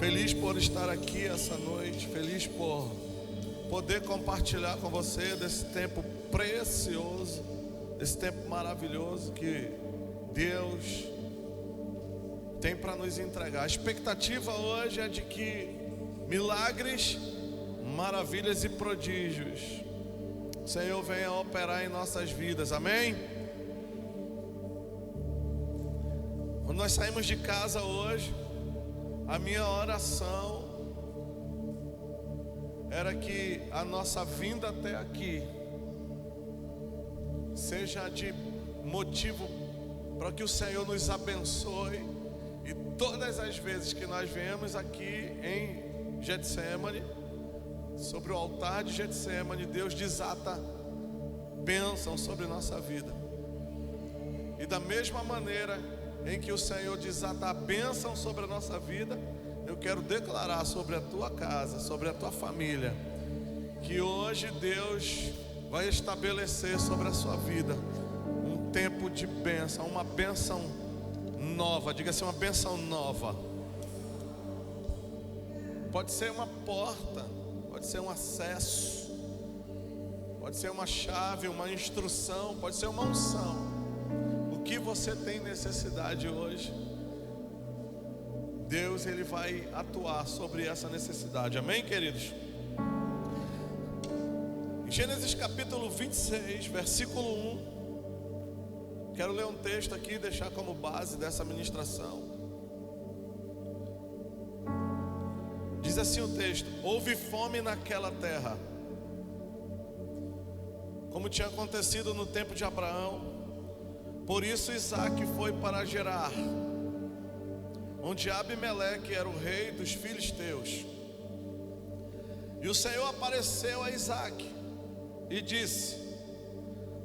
Feliz por estar aqui essa noite, feliz por poder compartilhar com você desse tempo precioso, desse tempo maravilhoso que Deus tem para nos entregar. A expectativa hoje é de que milagres, maravilhas e prodígios o Senhor venha operar em nossas vidas, amém? Quando nós saímos de casa hoje, a minha oração era que a nossa vinda até aqui seja de motivo para que o Senhor nos abençoe, e todas as vezes que nós viemos aqui em Getsemane, sobre o altar de Getsemane, Deus desata bênção sobre nossa vida. E da mesma maneira em que o Senhor desata a bênção sobre a nossa vida, eu quero declarar sobre a tua casa, sobre a tua família, que hoje Deus vai estabelecer sobre a sua vida um tempo de bênção, uma bênção nova. Diga assim, uma bênção nova. Pode ser uma porta, pode ser um acesso, pode ser uma chave, uma instrução, pode ser uma unção. O que você tem necessidade hoje, Deus ele vai atuar sobre essa necessidade, amém, queridos? Em Gênesis capítulo 26, versículo 1, quero ler um texto aqui e deixar como base dessa ministração. Diz assim o texto: houve fome naquela terra, como tinha acontecido no tempo de Abraão. Por isso Isaque foi para Gerar, onde Abimeleque era o rei dos filisteus. E o Senhor apareceu a Isaque e disse: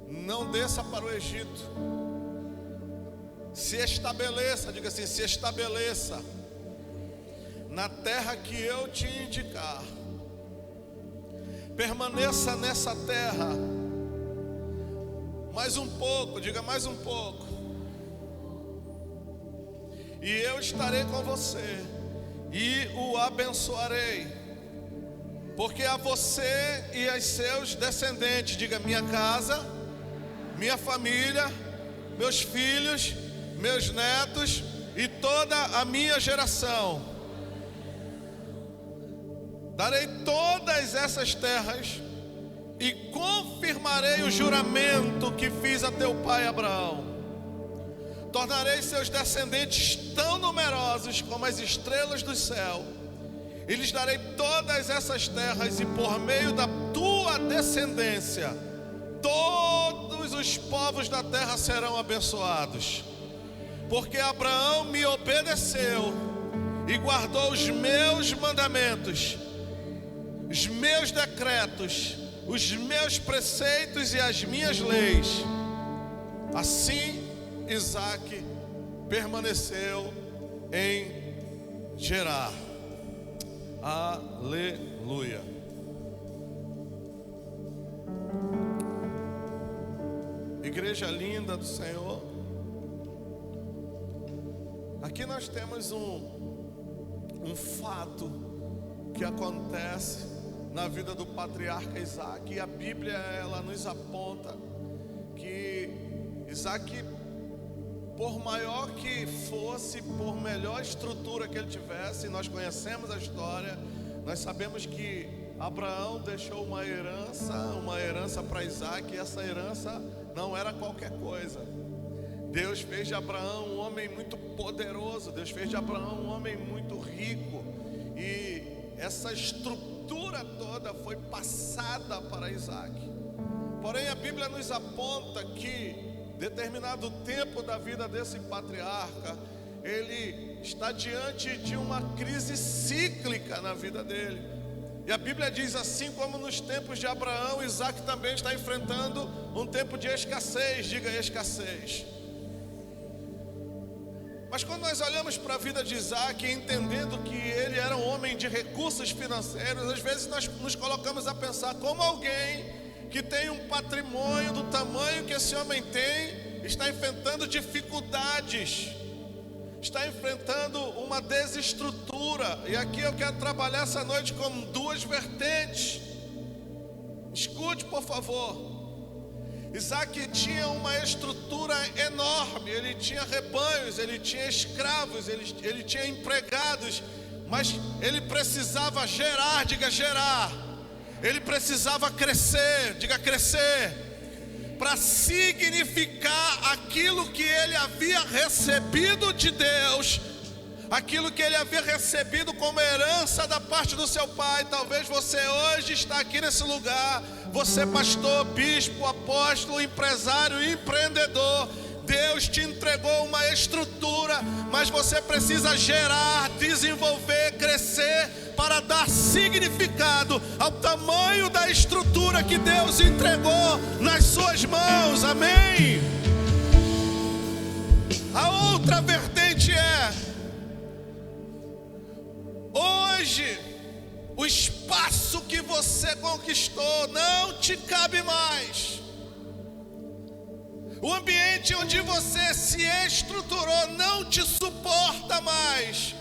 não desça para o Egito, se estabeleça, diga assim, se estabeleça na terra que eu te indicar. Permaneça nessa terra mais um pouco, diga mais um pouco, e eu estarei com você e o abençoarei, porque a você e aos seus descendentes, diga, minha casa, minha família, meus filhos, meus netos e toda a minha geração, darei todas essas terras e confirmarei o juramento que fiz a teu pai Abraão. Tornarei seus descendentes tão numerosos como as estrelas do céu, e lhes darei todas essas terras, e por meio da tua descendência todos os povos da terra serão abençoados, porque Abraão me obedeceu e guardou os meus mandamentos, os meus decretos, os meus preceitos e as minhas leis. Assim Isaque permaneceu em Gerar. Aleluia. Igreja linda do Senhor, aqui nós temos um fato que acontece na vida do patriarca Isaque, e a Bíblia ela nos aponta que Isaque, por maior que fosse, por melhor estrutura que ele tivesse, nós conhecemos a história, nós sabemos que Abraão deixou uma herança para Isaque, e essa herança não era qualquer coisa. Deus fez de Abraão um homem muito poderoso, Deus fez de Abraão um homem muito rico, e essa estrutura toda foi passada para Isaque. Porém a Bíblia nos aponta que determinado tempo da vida desse patriarca, ele está diante de uma crise cíclica na vida dele. E a Bíblia diz, assim como nos tempos de Abraão, Isaque também está enfrentando um tempo de escassez, diga escassez. Mas quando nós olhamos para a vida de Isaque, entendendo que ele era um homem de recursos financeiros, às vezes nós nos colocamos a pensar como alguém que tem um patrimônio do tamanho que esse homem tem, está enfrentando dificuldades, está enfrentando uma desestrutura. E aqui eu quero trabalhar essa noite com duas vertentes. Escute, por favor. Isaac tinha uma estrutura enorme. Ele tinha rebanhos, ele tinha escravos, ele tinha empregados. Mas ele precisava gerar, diga gerar. Ele precisava crescer, diga crescer, para significar aquilo que ele havia recebido de Deus, aquilo que ele havia recebido como herança da parte do seu pai. Talvez você hoje está aqui nesse lugar, você pastor, bispo, apóstolo, empresário, empreendedor. Deus te entregou uma estrutura, mas você precisa gerar, desenvolver, crescer para dar significado ao tamanho da estrutura que Deus entregou nas suas mãos. Amém? A outra vertente é: hoje o espaço que você conquistou não te cabe mais. O ambiente onde você se estruturou não te suporta mais.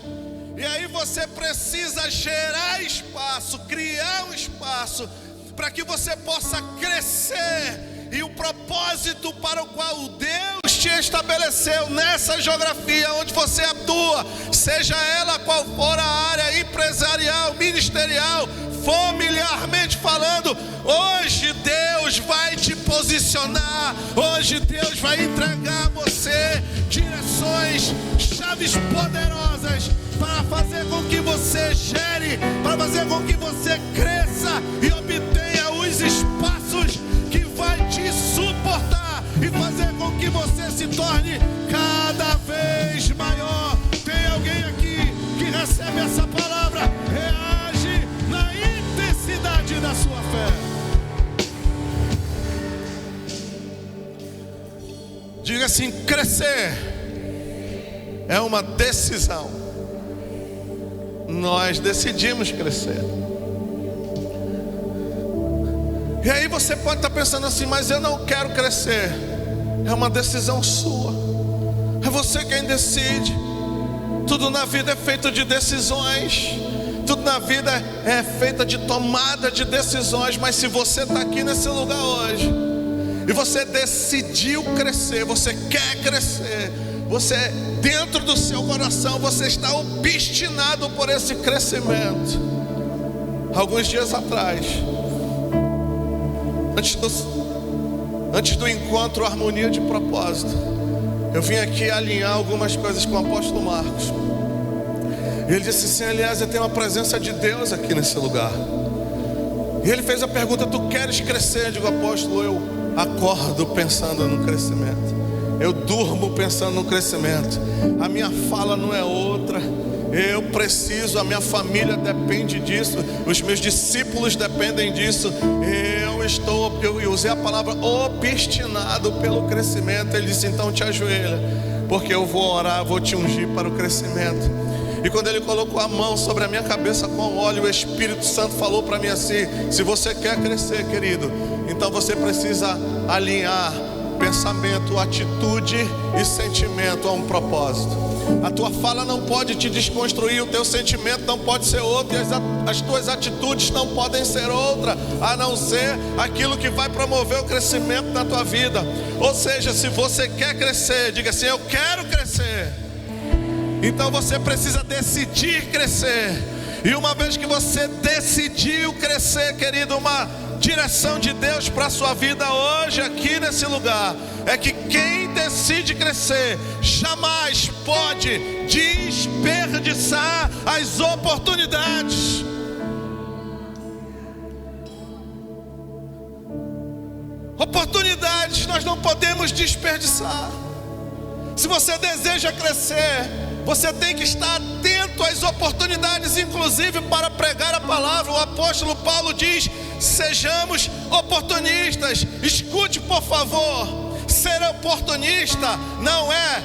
E aí você precisa gerar espaço, criar um espaço para que você possa crescer. E o propósito para o qual Deus te estabeleceu nessa geografia onde você atua, seja ela qual for a área empresarial, ministerial, familiarmente falando, hoje Deus vai te posicionar, hoje Deus vai entregar a você direções, chaves poderosas para fazer com que você gere, para fazer com que você cresça e obtenha os espaços que vai te suportar e fazer com que você se torne cada vez maior. Tem alguém aqui que recebe essa palavra? Reage na intensidade da sua fé. Diga assim: crescer é uma decisão. Nós decidimos crescer. E aí você pode estar pensando assim: mas eu não quero crescer. É uma decisão sua. É você quem decide. Tudo na vida é feito de decisões. Tudo na vida é feita de tomada de decisões. Mas se você está aqui nesse lugar hoje e você decidiu crescer, você quer crescer, você, dentro do seu coração, você está obstinado por esse crescimento. Alguns dias atrás, antes do encontro Harmonia de Propósito, eu vim aqui alinhar algumas coisas com o apóstolo Marcos. E ele disse assim: aliás, eu tenho uma presença de Deus aqui nesse lugar. E ele fez a pergunta: tu queres crescer? Eu digo: apóstolo, eu acordo pensando no crescimento. Eu durmo pensando no crescimento. A minha fala não é outra. Eu preciso, a minha família depende disso, os meus discípulos dependem disso. Eu usei a palavra obstinado pelo crescimento. Ele disse: então te ajoelha, porque eu vou orar, vou te ungir para o crescimento. E quando ele colocou a mão sobre a minha cabeça com óleo, o Espírito Santo falou para mim assim: se você quer crescer, querido, então você precisa alinhar pensamento, atitude e sentimento a um propósito. A tua fala não pode te desconstruir, o teu sentimento não pode ser outro, e as tuas atitudes não podem ser outra, a não ser aquilo que vai promover o crescimento na tua vida. Ou seja, se você quer crescer, diga assim: eu quero crescer. Então você precisa decidir crescer. E uma vez que você decidiu crescer, querido, uma direção de Deus para a sua vida hoje aqui nesse lugar é que quem decide crescer jamais pode desperdiçar as oportunidades. Oportunidades nós não podemos desperdiçar. Se você deseja crescer, você tem que estar atento às oportunidades, inclusive para pregar a palavra. O apóstolo Paulo diz: sejamos oportunistas. Escute, por favor. Ser oportunista não é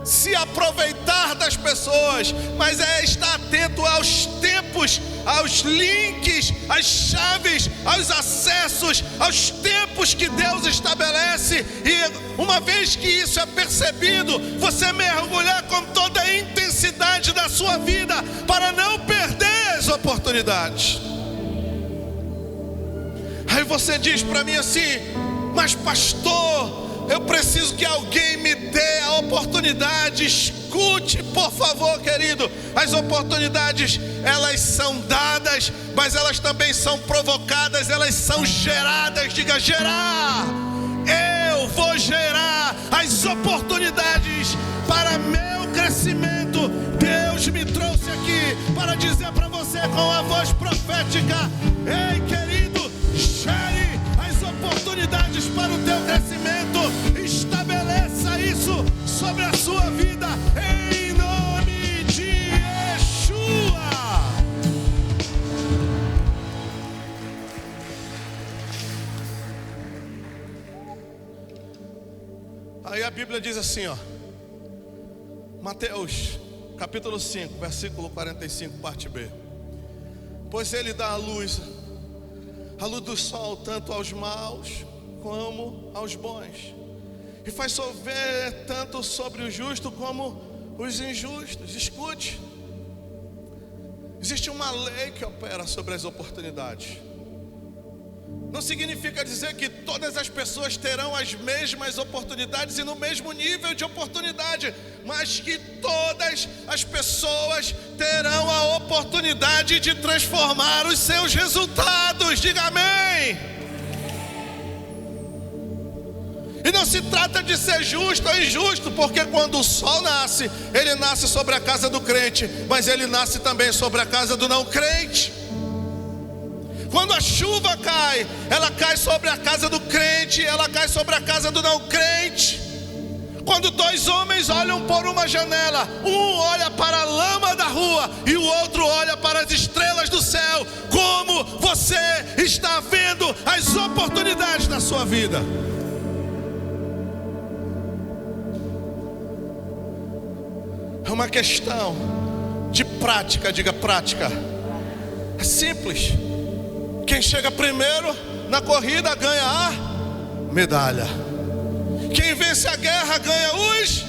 se aproveitar das pessoas, mas é estar atento aos tempos tempos, aos links, às chaves, aos acessos, aos tempos que Deus estabelece. E uma vez que isso é percebido, você mergulhar com toda a intensidade da sua vida para não perder as oportunidades. Aí você diz para mim assim: mas pastor, eu preciso que alguém me dê a oportunidade. Escute, por favor, querido. As oportunidades, elas são dadas, mas elas também são provocadas, elas são geradas. Diga, gerar. Eu vou gerar as oportunidades para meu crescimento. Deus me trouxe aqui para dizer para você com a voz profética: ei, querido, gere as oportunidades para o teu crescimento. Estabeleça isso sobre a sua vida, em nome de Yeshua. Aí a Bíblia diz assim, ó, Mateus capítulo 5, versículo 45, parte B: pois ele dá a luz do sol, tanto aos maus como aos bons, e faz chover tanto sobre o justo como os injustos. Escute, existe uma lei que opera sobre as oportunidades. Não significa dizer que todas as pessoas terão as mesmas oportunidades e no mesmo nível de oportunidade, mas que todas as pessoas terão a oportunidade de transformar os seus resultados. Diga amém. E não se trata de ser justo ou injusto, porque quando o sol nasce, ele nasce sobre a casa do crente, mas ele nasce também sobre a casa do não crente. Quando a chuva cai, ela cai sobre a casa do crente, ela cai sobre a casa do não crente. Quando dois homens olham por uma janela, um olha para a lama da rua e o outro olha para as estrelas do céu, como você está vendo as oportunidades da sua vida? É uma questão de prática. Diga prática. É simples. Quem chega primeiro na corrida ganha a medalha. Quem vence a guerra ganha os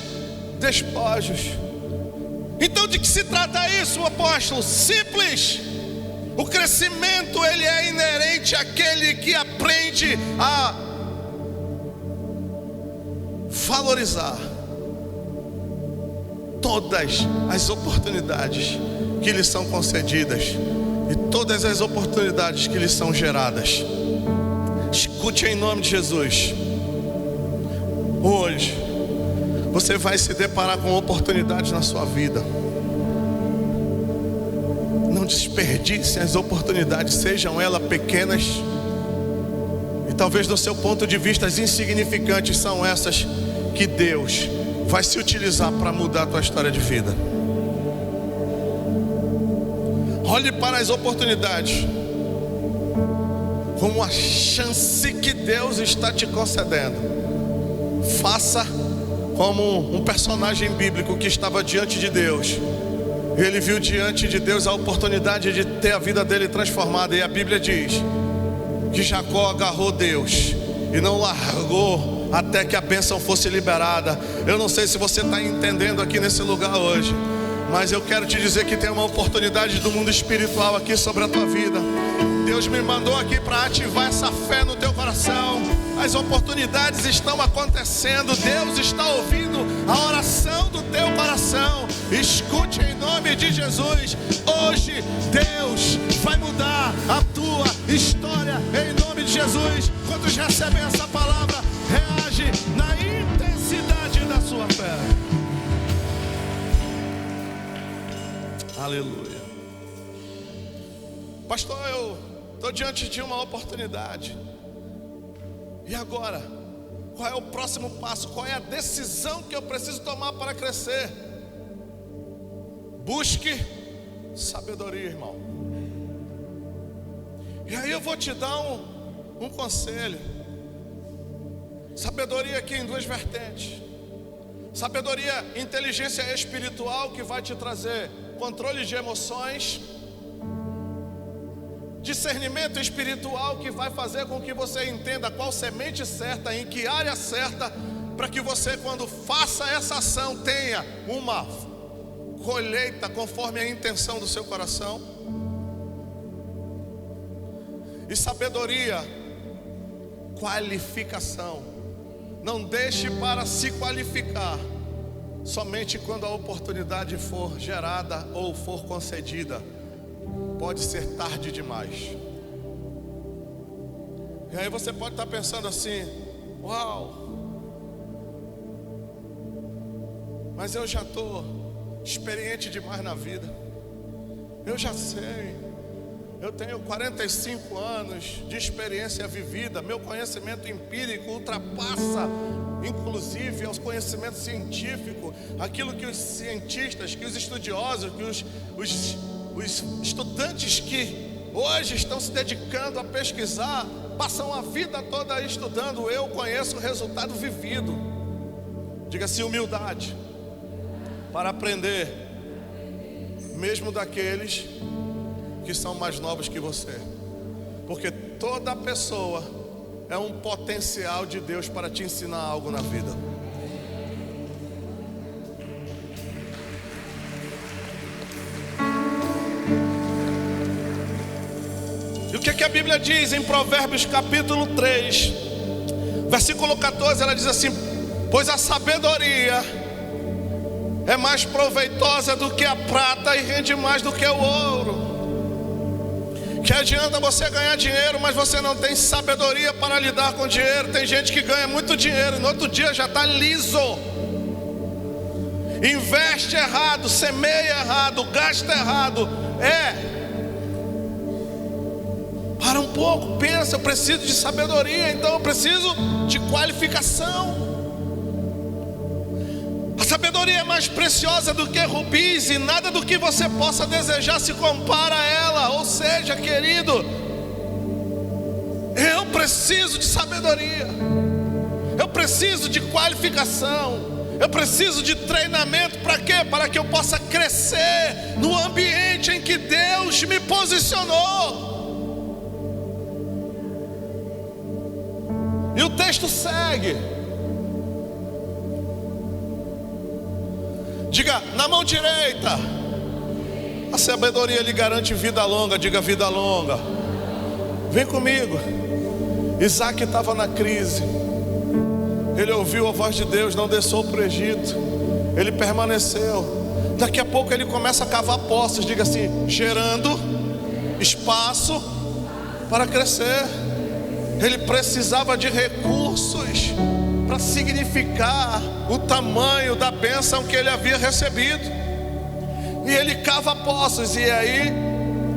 despojos. Então de que se trata isso, apóstolo? Simples. O crescimento, ele é inerente àquele que aprende a valorizar todas as oportunidades que lhe são concedidas e todas as oportunidades que lhe são geradas. Escute em nome de Jesus. Hoje você vai se deparar com oportunidades na sua vida. Não desperdice as oportunidades, sejam elas pequenas e talvez do seu ponto de vista as insignificantes. São essas que Deus vai se utilizar para mudar a tua história de vida. Olhe para as oportunidades como a chance que Deus está te concedendo. Faça como um personagem bíblico que estava diante de Deus. Ele viu diante de Deus a oportunidade de ter a vida dele transformada. E a Bíblia diz que Jacó agarrou Deus e não largou até que a bênção fosse liberada. Eu não sei se você está entendendo aqui nesse lugar hoje, mas eu quero te dizer que tem uma oportunidade do mundo espiritual aqui sobre a tua vida. Deus me mandou aqui para ativar essa fé no teu coração. As oportunidades estão acontecendo. Deus está ouvindo a oração do teu coração. Escute em nome de Jesus. Hoje Deus vai mudar a tua história em nome de Jesus. Quantos recebem essa palavra, reage na intensidade da sua fé. Aleluia. Pastor, eu estou diante de uma oportunidade. E agora? Qual é o próximo passo? Qual é a decisão que eu preciso tomar para crescer? Busque sabedoria, irmão. E aí eu vou te dar um conselho. Sabedoria aqui em duas vertentes. Sabedoria, inteligência espiritual, que vai te trazer controle de emoções. discernimento espiritual que vai fazer com que você entenda qual semente certa, em que área certa, para que você, quando faça essa ação, tenha uma colheita conforme a intenção do seu coração. E sabedoria, qualificação. Não deixe para se qualificar somente quando a oportunidade for gerada ou for concedida. Pode ser tarde demais. E aí você pode estar pensando assim: uau, mas eu já estou experiente demais na vida. Eu já sei. Eu tenho 45 anos de experiência vivida. Meu conhecimento empírico ultrapassa, inclusive, aos conhecimentos científicos. Aquilo que os cientistas, que os estudiosos, que os estudantes que hoje estão se dedicando a pesquisar, passam a vida toda estudando. Eu conheço o resultado vivido. Diga-se humildade, para aprender, mesmo daqueles que são mais novos que você, porque toda pessoa é um potencial de Deus para te ensinar algo na vida. E o que a Bíblia diz em Provérbios capítulo 3, versículo 14, ela diz assim: pois a sabedoria é mais proveitosa do que a prata e rende mais do que o ouro. Que adianta você ganhar dinheiro, mas você não tem sabedoria para lidar com dinheiro. Tem gente que ganha muito dinheiro e no outro dia já está liso. Investe errado, semeia errado, gasta errado. Para um pouco, pensa: eu preciso de sabedoria, então eu preciso de qualificação. A sabedoria é mais preciosa do que rubis, e nada do que você possa desejar se compara a ela. Ou seja, querido, eu preciso de sabedoria, eu preciso de qualificação, eu preciso de treinamento. Para quê? Para que eu possa crescer no ambiente em que Deus me posicionou. E o texto segue. Diga: na mão direita, a sabedoria lhe garante vida longa. Diga: vida longa. Vem comigo. Isaac estava na crise. Ele ouviu a voz de Deus, não desceu para o Egito. Ele permaneceu. Daqui a pouco ele começa a cavar poços. Diga assim: gerando espaço para crescer. Ele precisava de recursos para significar o tamanho da bênção que ele havia recebido. E ele cava poços, e aí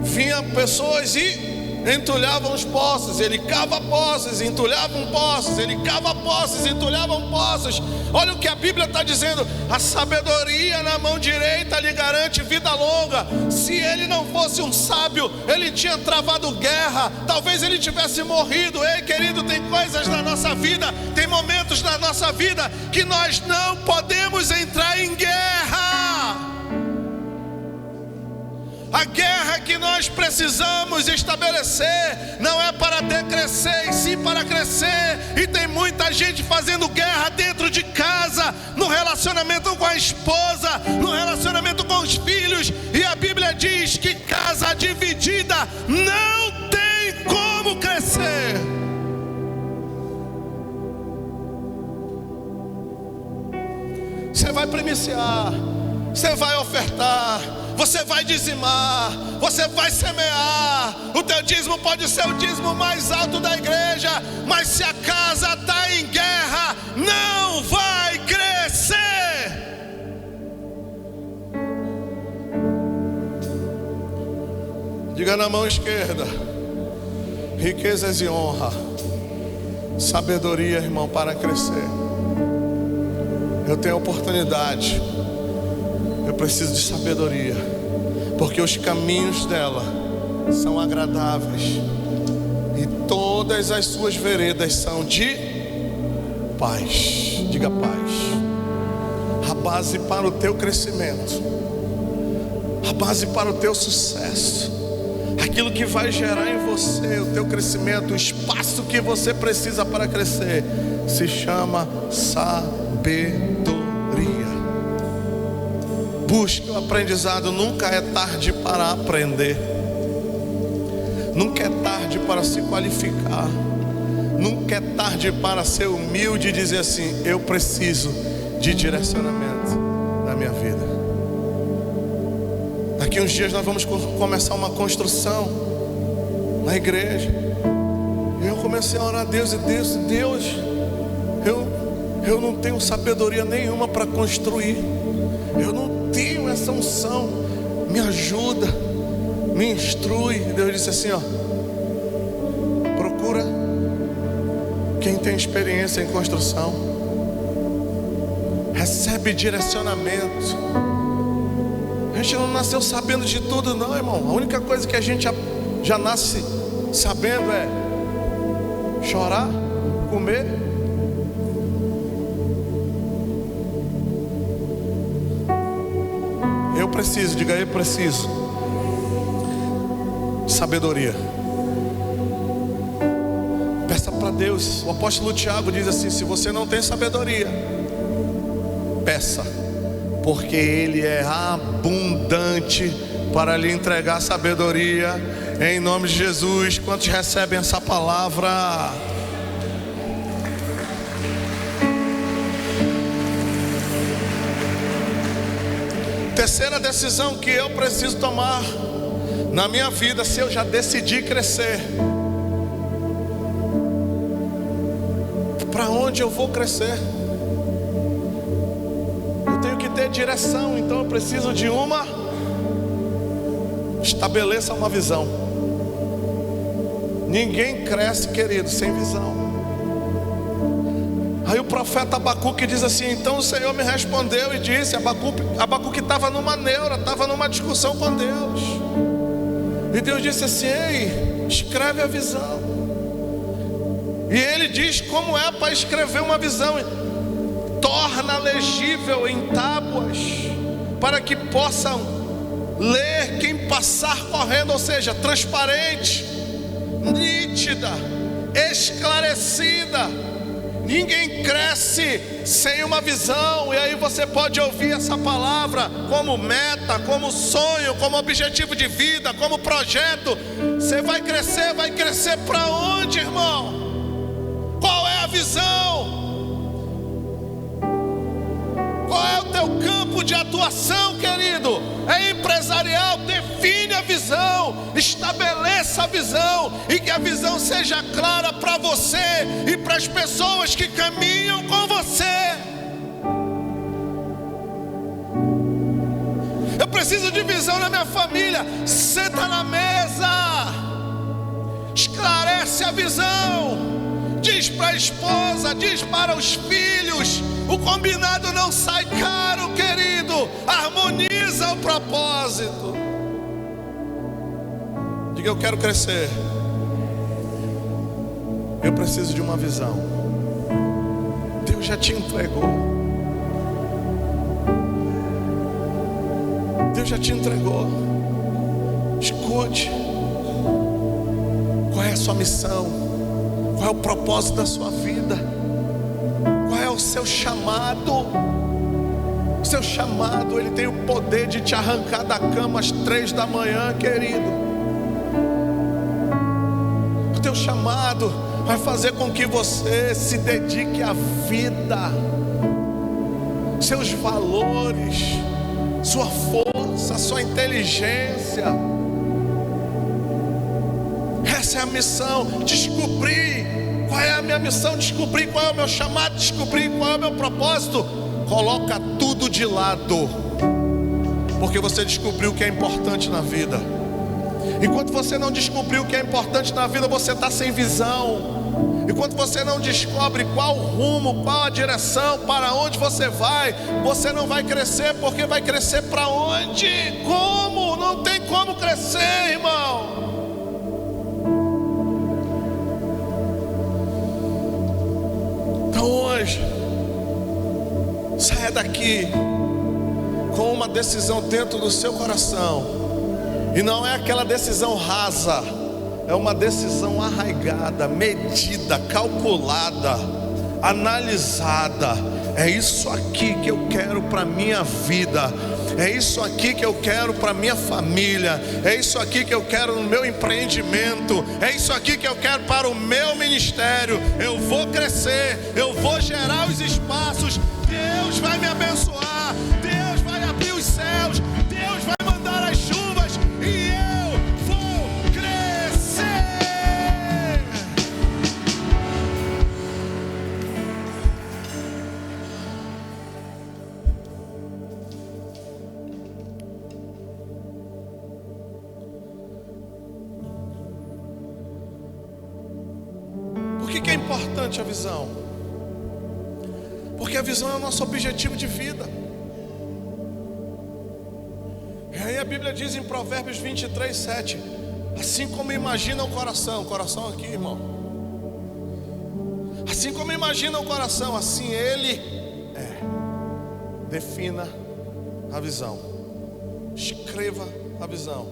vinham pessoas e entulhavam os poços. Ele cava poços, entulhavam poços. Ele cava poços, entulhavam poços. Olha o que a Bíblia está dizendo: a sabedoria na mão direita lhe garante vida longa. Se ele não fosse um sábio, ele tinha travado guerra, talvez ele tivesse morrido. Ei, querido, tem coisas na nossa vida, tem momentos na nossa vida que nós não podemos entrar em guerra. A guerra que nós precisamos estabelecer não é para decrescer, e sim para crescer. E tem muita gente fazendo guerra dentro de casa, no relacionamento com a esposa, no relacionamento com os filhos. E a Bíblia diz que casa dividida não tem como crescer. Você vai primiciar, você vai ofertar, você vai dizimar, você vai semear. O teu dízimo pode ser o dízimo mais alto da igreja, mas se a casa está em guerra, não vai crescer. Diga: na mão esquerda, riquezas e honra, sabedoria, irmão, para crescer. Eu tenho oportunidade, eu preciso de sabedoria, porque os caminhos dela são agradáveis e todas as suas veredas são de paz. Diga: paz. A base para o teu crescimento, a base para o teu sucesso, aquilo que vai gerar em você o teu crescimento, o espaço que você precisa para crescer, se chama sabedoria. Busque o aprendizado. Nunca é tarde para aprender. Nunca é tarde para se qualificar. Nunca é tarde para ser humilde e dizer assim: eu preciso de direcionamento na minha vida. Daqui uns dias nós vamos começar uma construção na igreja. E eu comecei a orar a Deus e Deus, eu não tenho sabedoria nenhuma para construir. Eu não tenho essa unção. Me ajuda, me instrui. Deus disse assim, ó: procura quem tem experiência em construção. Recebe direcionamento. A gente não nasceu sabendo de tudo não, irmão. A única coisa que a gente já nasce sabendo é chorar, comer. Eu preciso, diga aí, preciso de sabedoria. Peça para Deus. O apóstolo Tiago diz assim: se você não tem sabedoria, peça, porque Ele é abundante para lhe entregar sabedoria, em nome de Jesus. Quantos recebem essa palavra? Terceira decisão que eu preciso tomar na minha vida, se eu já decidi crescer, para onde eu vou crescer? Eu tenho que ter direção, então eu preciso de estabeleça uma visão. Ninguém cresce, querido, sem visão. Aí o profeta Abacuque diz assim: então o Senhor me respondeu e disse. Abacuque estava numa neura, estava numa discussão com Deus. E Deus disse assim: ei, escreve a visão. E ele diz como é para escrever uma visão: torna legível em tábuas, para que possam ler quem passar correndo. Ou seja, transparente, nítida, esclarecida. Ninguém cresce sem uma visão. E aí você pode ouvir essa palavra como meta, como sonho, como objetivo de vida, como projeto. Você vai crescer para onde, irmão? Qual é a visão? Qual é o teu campo de atuação, querido? É empresarial? Define a visão, estabeleça a visão, e que a visão seja clara para você e para as pessoas que caminham com você. Eu preciso de visão na minha família. Senta na mesa, esclarece a visão, diz para a esposa, diz para os filhos. O combinado não sai caro, querido. Harmoniza o propósito. Diga: eu quero crescer. Eu preciso de uma visão. Deus já te entregou. Deus já te entregou. Escute. Qual é a sua missão? Qual é o propósito da sua vida? Qual é o seu chamado? O seu chamado, ele tem o poder de te arrancar da cama às 3 da manhã, querido. O teu chamado vai fazer com que você se dedique à vida, seus valores, sua força, sua inteligência. Essa é a missão. Descobrir qual é a minha missão, descobrir qual é o meu chamado, descobrir qual é o meu propósito. Coloca tudo de lado, porque você descobriu o que é importante na vida. Enquanto você não descobriu o que é importante na vida, você está sem visão. Enquanto você não descobre qual o rumo, qual a direção, para onde você não vai crescer. Porque vai crescer para onde? Como? Não tem como crescer, irmão. Então hoje, saia daqui com uma decisão dentro do seu coração E não é aquela decisão rasa, é uma decisão arraigada, medida, calculada, analisada. É isso aqui que eu quero para a minha vida. É isso aqui que eu quero para minha família. É isso aqui que eu quero no meu empreendimento. É isso aqui que eu quero para o meu ministério. Eu vou crescer, eu vou gerar os espaços. Deus vai me abençoar. Deus vai abrir os céus. Deus vai mandar as chuvas e eu vou crescer. Por que é importante a visão? Porque a visão é o nosso objetivo de vida. E aí a Bíblia diz em Provérbios 23:7: assim como imagina o coração aqui, irmão, assim como imagina o coração, assim ele é. Defina a visão, escreva a visão,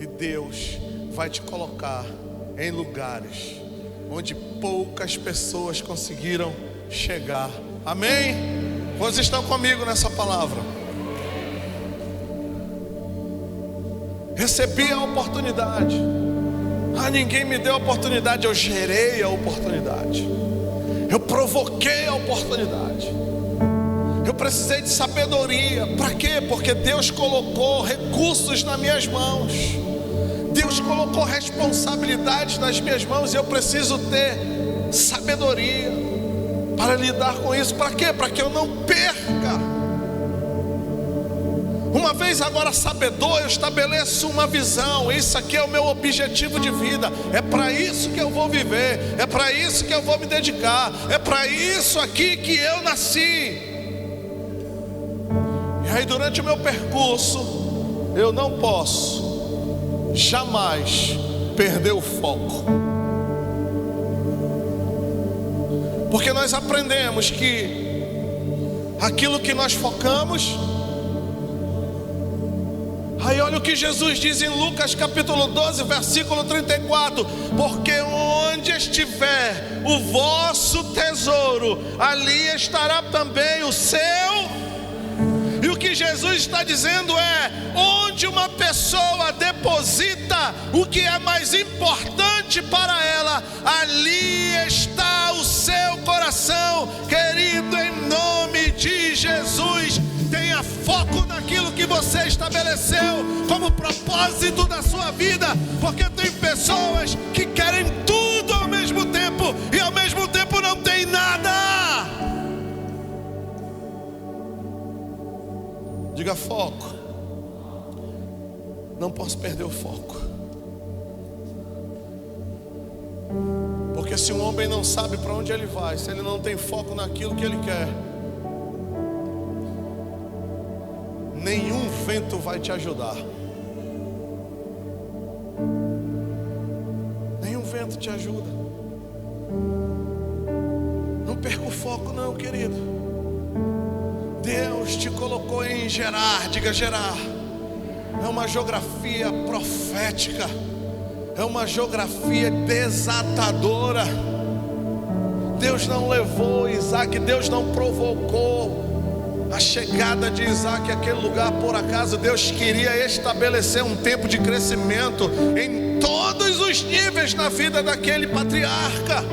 e Deus vai te colocar em lugares onde poucas pessoas conseguiram chegar. Amém? Vocês estão comigo nessa palavra? Recebi a oportunidade. Ninguém me deu a oportunidade, eu gerei a oportunidade. Eu provoquei a oportunidade. Eu precisei de sabedoria. Para quê? Porque Deus colocou recursos nas minhas mãos. Deus colocou responsabilidades nas minhas mãos e eu preciso ter sabedoria para lidar com isso. Para quê? Para que eu não perca. Uma vez agora sabedor, eu estabeleço uma visão. Isso aqui é o meu objetivo de vida. É para isso que eu vou viver. É para isso que eu vou me dedicar. É para isso aqui que eu nasci. E aí durante o meu percurso, eu não posso jamais perder o foco. Porque nós aprendemos que aquilo que nós focamos. Aí olha o que Jesus diz em Lucas capítulo 12, versículo 34: porque onde estiver o vosso tesouro, ali estará também o seu. E o que Jesus está dizendo é: onde uma pessoa deposita o que é mais importante para ela, ali está o seu coração. Querido, em nome de Jesus, tenha foco naquilo que você estabeleceu como propósito da sua vida, porque tem pessoas que querem tudo ao mesmo tempo e ao mesmo tempo não tem nada. Diga foco. Não posso perder o foco. Porque se um homem não sabe para onde ele vai, se ele não tem foco naquilo que ele quer, nenhum vento vai te ajudar. Nenhum vento te ajuda. Não perca o foco não, querido. Deus te colocou em Gerar. Diga Gerar. É uma geografia profética. É uma geografia desatadora. Deus não levou Isaac, Deus não provocou a chegada de Isaac àquele lugar por acaso. Deus queria estabelecer um tempo de crescimento em todos os níveis na vida daquele patriarca.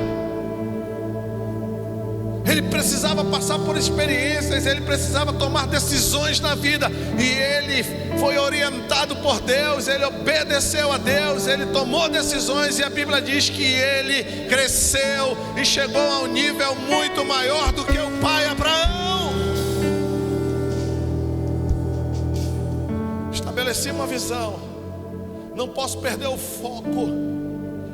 Ele precisava passar por experiências, ele precisava tomar decisões na vida, e ele foi orientado por Deus, ele obedeceu a Deus, ele tomou decisões, e a Bíblia diz que ele cresceu e chegou a um nível muito maior do que o pai Abraão. Estabeleci uma visão, não posso perder o foco.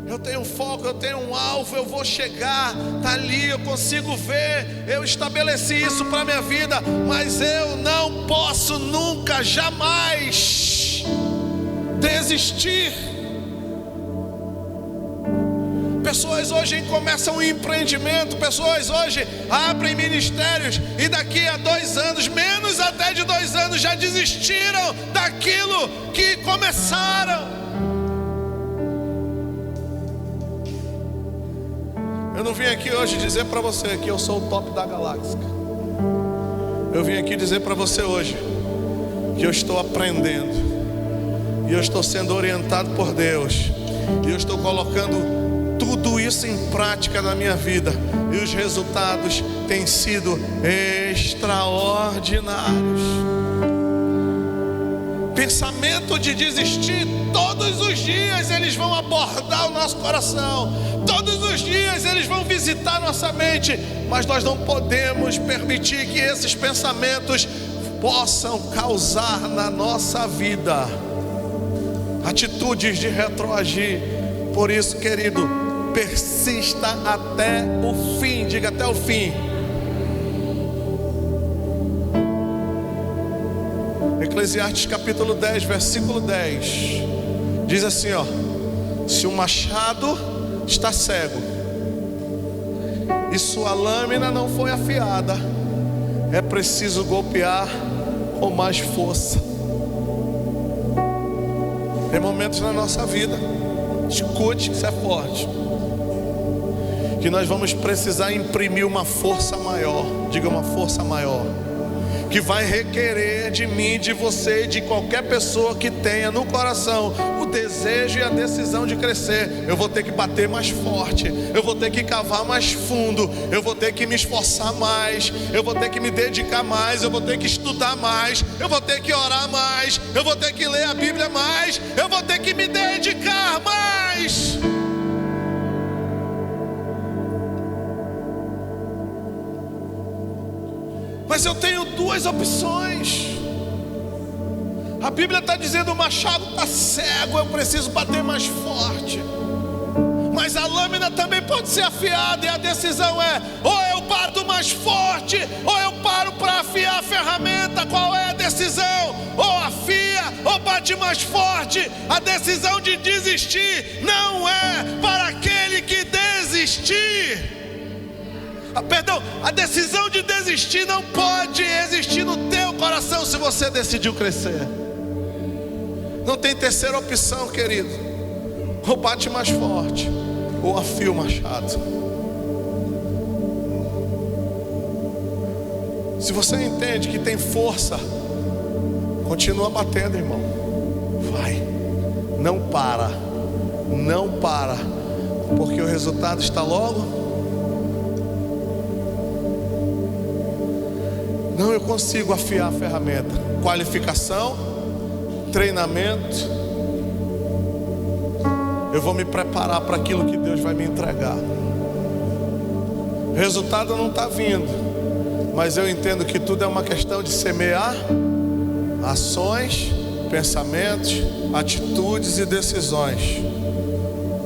Eu tenho um foco, eu tenho um alvo, eu vou chegar, está ali, eu consigo ver, eu estabeleci isso para a minha vida, mas eu não posso nunca, jamais desistir. Pessoas hoje começam um empreendimento, pessoas hoje abrem ministérios e daqui a 2 anos, menos até de 2 anos, já desistiram daquilo que começaram. Eu não vim aqui hoje dizer para você que eu sou o top da galáxia. Eu vim aqui dizer para você hoje que eu estou aprendendo e eu estou sendo orientado por Deus e eu estou colocando tudo isso em prática na minha vida e os resultados têm sido extraordinários. Pensamento de desistir, todos os dias eles vão abordar o nosso coração, todos os dias eles vão visitar nossa mente, mas nós não podemos permitir que esses pensamentos possam causar na nossa vida atitudes de retroagir. Por isso, querido, persista até o fim. Diga até o fim. Eclesiastes capítulo 10, versículo 10 diz assim, ó: se o machado está cego e sua lâmina não foi afiada, é preciso golpear com mais força. Tem momentos na nossa vida, escute, isso é forte, que nós vamos precisar imprimir uma força maior. Diga, uma força maior, que vai requerer de mim, de você, de qualquer pessoa que tenha no coração o desejo e a decisão de crescer. Eu vou ter que bater mais forte, eu vou ter que cavar mais fundo, eu vou ter que me esforçar mais, eu vou ter que me dedicar mais, eu vou ter que estudar mais, eu vou ter que orar mais, eu vou ter que ler a Bíblia mais, eu vou ter que me dedicar mais. Mas eu tenho 2 opções. A Bíblia está dizendo: o machado está cego, eu preciso bater mais forte. Mas a lâmina também pode ser afiada, e a decisão é: ou eu bato mais forte, ou eu paro para afiar a ferramenta. Qual é a decisão? Ou afia, ou bate mais forte. A decisão de desistir não é para aquele que desistir. Perdão, a decisão de desistir não pode existir no teu coração se você decidiu crescer. Não tem terceira opção, querido. Ou bate mais forte, ou afia o machado. Se você entende que tem força, continua batendo, irmão. Vai, não para, não para, porque o resultado está logo. Não, eu consigo afiar a ferramenta. Qualificação, treinamento. Eu vou me preparar para aquilo que Deus vai me entregar. O resultado não está vindo, mas eu entendo que tudo é uma questão de semear ações, pensamentos, atitudes e decisões.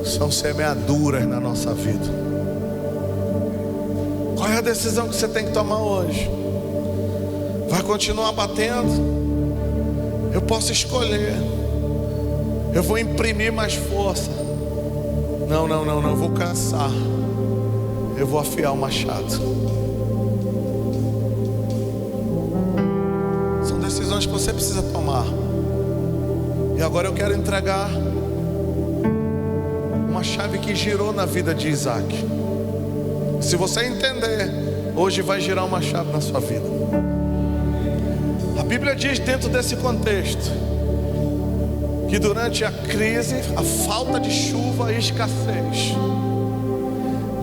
São semeaduras na nossa vida. Qual é a decisão que você tem que tomar hoje? Vai continuar batendo? Eu posso escolher. Eu vou imprimir mais força. Não, eu vou cansar. Eu vou afiar o machado. São decisões que você precisa tomar. E agora eu quero entregar uma chave que girou na vida de Isaac. Se você entender, hoje vai girar uma chave na sua vida. A Bíblia diz, dentro desse contexto, que durante a crise, a falta de chuva e escassez,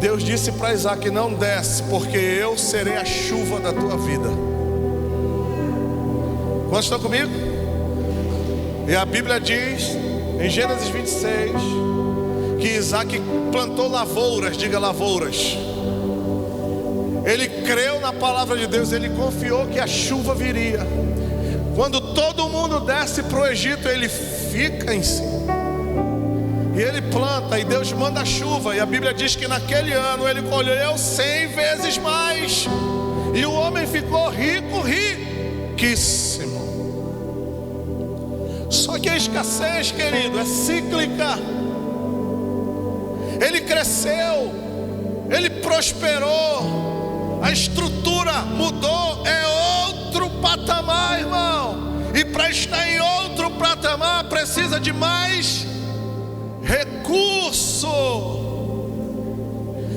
Deus disse para Isaac: não desce, porque eu serei a chuva da tua vida. Quantos estão comigo? E a Bíblia diz, em Gênesis 26, que Isaac plantou lavouras. Diga, lavouras. Ele creu na palavra de Deus, ele confiou que a chuva viria. Quando todo mundo desce para o Egito, ele fica em si. E ele planta, e Deus manda a chuva. E a Bíblia diz que naquele ano ele colheu 100 vezes mais. E o homem ficou rico, riquíssimo. Só que a escassez, querido, é cíclica. Ele cresceu, ele prosperou, a estrutura mudou, é outro patamar, irmão. E para estar em outro patamar precisa de mais recurso.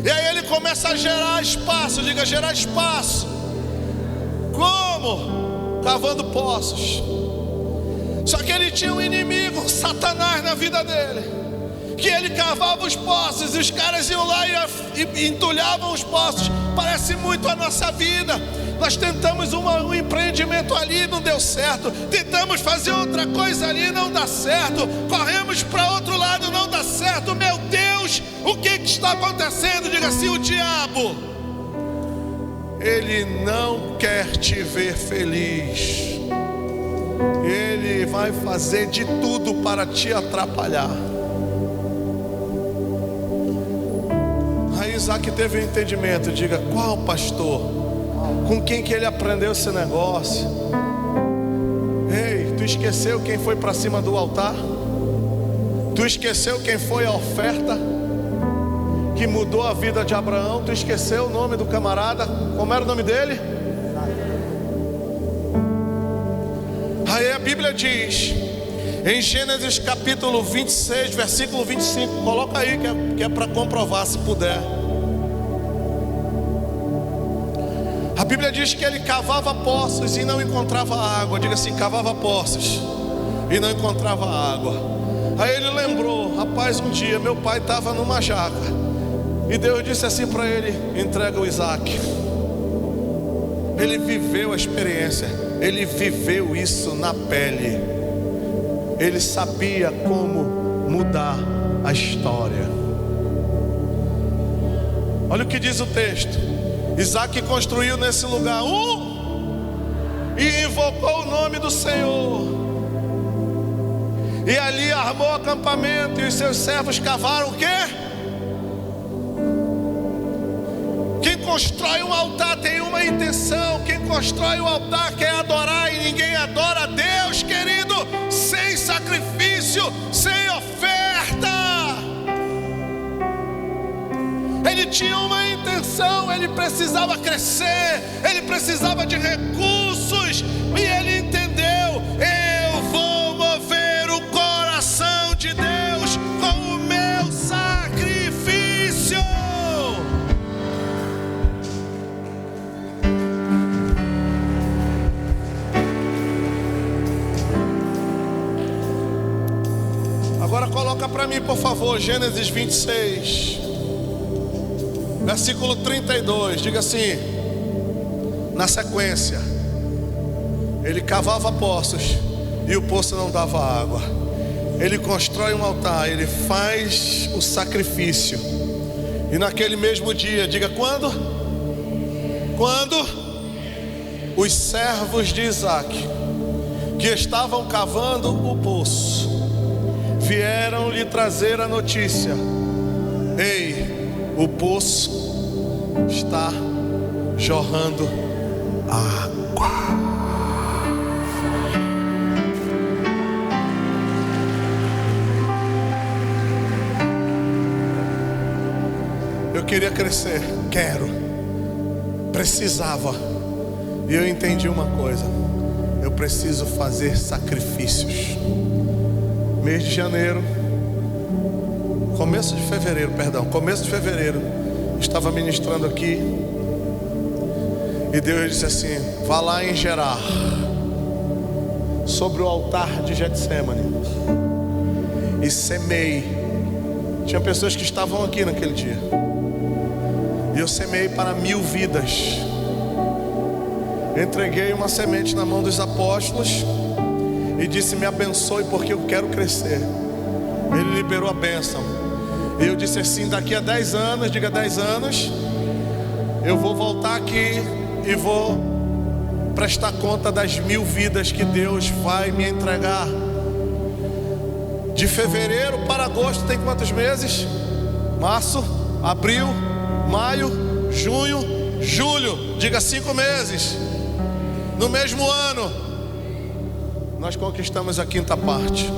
E aí ele começa a gerar espaço, diga gerar espaço. Como? Cavando poços. Só que ele tinha um inimigo, Satanás, na vida dele, que ele cavava os poços e os caras iam lá e entulhavam os poços. Parece muito a nossa vida. Nós tentamos um empreendimento ali, não deu certo. Tentamos fazer outra coisa ali, não dá certo. Corremos para outro lado, não dá certo. Meu Deus, o que está acontecendo? Diga assim: o diabo, ele não quer te ver feliz. Ele vai fazer de tudo para te atrapalhar. Aí Isaac teve um entendimento. Diga: qual pastor? Com quem que ele aprendeu esse negócio? Ei, tu esqueceu quem foi para cima do altar? Tu esqueceu quem foi a oferta que mudou a vida de Abraão? Tu esqueceu o nome do camarada? Como era o nome dele? Aí a Bíblia diz, em Gênesis capítulo 26, versículo 25, coloca aí que é para comprovar, se puder. A Bíblia diz que ele cavava poços e não encontrava água. Diga assim: cavava poços e não encontrava água. Aí ele lembrou: rapaz, um dia meu pai estava numa jaca e Deus disse assim para ele: entrega o Isaac. Ele viveu a experiência, ele viveu isso na pele. Ele sabia como mudar a história. Olha o que diz o texto. Isaac construiu nesse lugar e invocou o nome do Senhor. E ali armou acampamento, e os seus servos cavaram o quê? Quem constrói um altar tem uma intenção. Quem constrói o altar quer adorar, e ninguém adora a Deus, querido, sem sacrifício, sem oferta. Ele tinha uma intenção, ele precisava crescer, ele precisava de recursos, e ele entendeu: eu vou mover o coração de Deus com o meu sacrifício. Agora coloca para mim, por favor, Gênesis 26, versículo 32, diga assim, na sequência: ele cavava poços e o poço não dava água. Ele constrói um altar, ele faz o sacrifício. E naquele mesmo dia, diga quando? Quando os servos de Isaac, que estavam cavando o poço, vieram lhe trazer a notícia: ei, o poço está jorrando água. Eu queria crescer, precisava. E eu entendi uma coisa: eu preciso fazer sacrifícios. Mês de janeiro, começo de fevereiro, estava ministrando aqui, e Deus disse assim: vá lá em Gerar, sobre o altar de Getsemane, e semeie. Tinha pessoas que estavam aqui naquele dia, e eu semeei para 1000 vidas. Entreguei uma semente na mão dos apóstolos e disse: me abençoe porque eu quero crescer. Ele liberou a bênção. E eu disse assim: daqui a 10 anos, diga 10 anos, eu vou voltar aqui e vou prestar conta das 1000 vidas que Deus vai me entregar. De fevereiro para agosto tem quantos meses? Março, abril, maio, junho, julho. Diga 5 meses. No mesmo ano, nós conquistamos a 5ª parte.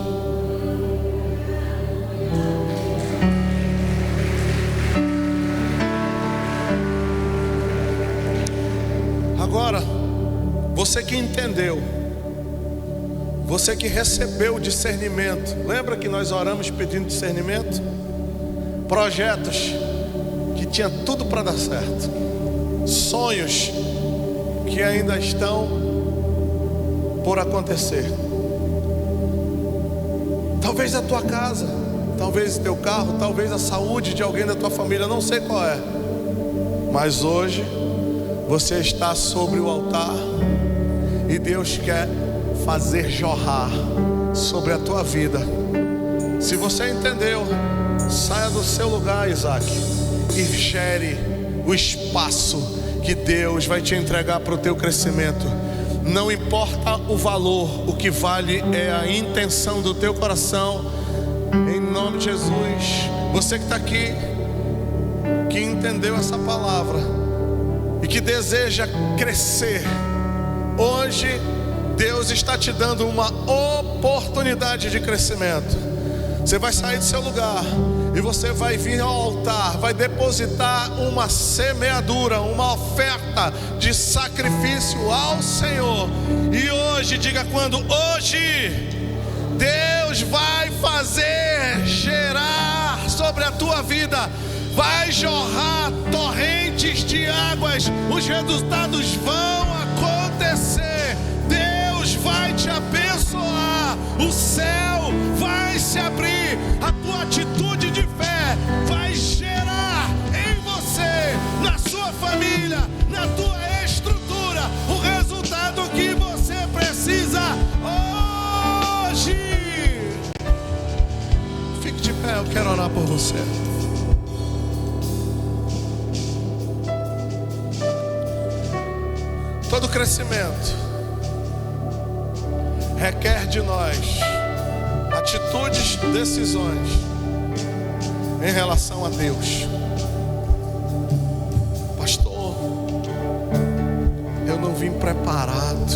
Você que entendeu, você que recebeu o discernimento. Lembra que nós oramos pedindo discernimento? Projetos que tinha tudo para dar certo, sonhos que ainda estão por acontecer. Talvez a tua casa, talvez o teu carro, talvez a saúde de alguém da tua família, não sei qual é. Mas hoje você está sobre o altar e Deus quer fazer jorrar sobre a tua vida. Se você entendeu, saia do seu lugar, Isaac, e gere o espaço que Deus vai te entregar para o teu crescimento. Não importa o valor, o que vale é a intenção do teu coração. Em nome de Jesus. Você que está aqui, que entendeu essa palavra e que deseja crescer, hoje Deus está te dando uma oportunidade de crescimento. Você vai sair do seu lugar e você vai vir ao altar, vai depositar uma semeadura, uma oferta de sacrifício ao Senhor. E hoje, diga quando, hoje Deus vai fazer gerar sobre a tua vida, vai jorrar torrentes de águas, os resultados vão acontecer. Deus vai te abençoar, o céu vai se abrir, a tua atitude de fé vai gerar em você, na sua família, na tua estrutura, o resultado que você precisa hoje. Fique de pé, eu quero orar por você. Todo crescimento requer de nós atitudes, decisões em relação a Deus. Pastor, eu não vim preparado.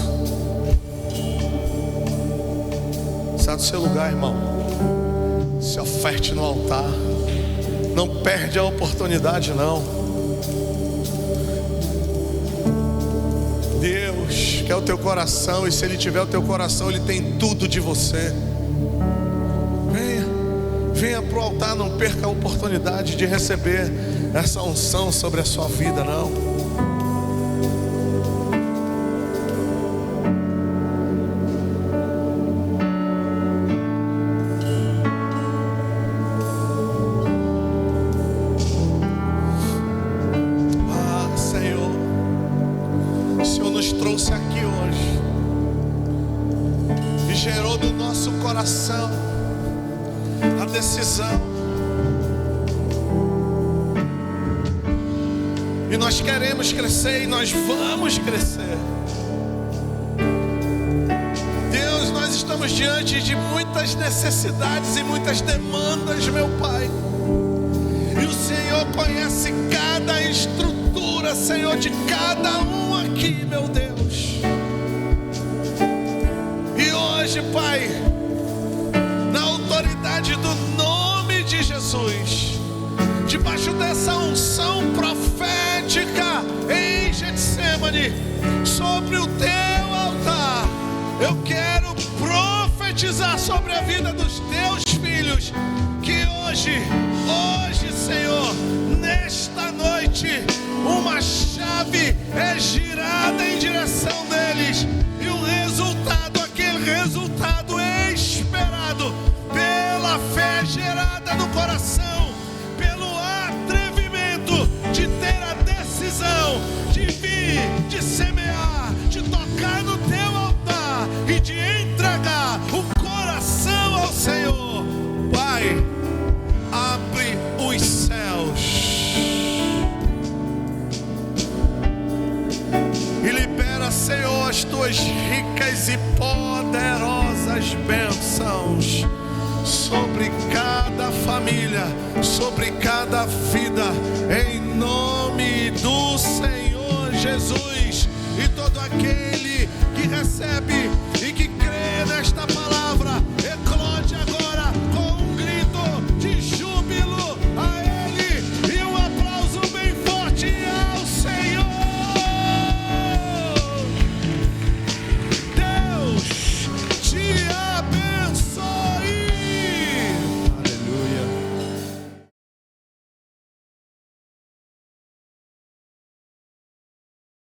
Sai do seu lugar, irmão. Se oferte no altar. Não perde a oportunidade, não. Deus quer o teu coração, e se Ele tiver o teu coração, Ele tem tudo de você. Venha para o altar, não perca a oportunidade de receber essa unção sobre a sua vida, não. Senhor, o Senhor nos trouxe aqui hoje e gerou do nosso coração a decisão, e nós queremos crescer, e nós vamos crescer. Deus, nós estamos diante de muitas necessidades e muitas demandas, meu Pai, e o Senhor conhece cada estrutura, Senhor, de cada um aqui, meu Deus. E hoje, Pai, na autoridade do nome de Jesus, debaixo dessa unção profética em Getsemane, sobre o teu altar, eu quero profetizar sobre a vida dos teus filhos, que hoje, Senhor, nesta noite, uma chave é girada em direção deles, e o resultado, aquele resultado esperado pela fé gerada no coração, pelo atrevimento de ter a decisão de vir, de semear, de tocar no teu altar e de entregar o coração ao Senhor. Pai, abre os céus e libera, Senhor, as tuas ricas e poderosas bênçãos sobre cada família, sobre cada vida, em nome do Senhor Jesus. E todo aquele que recebe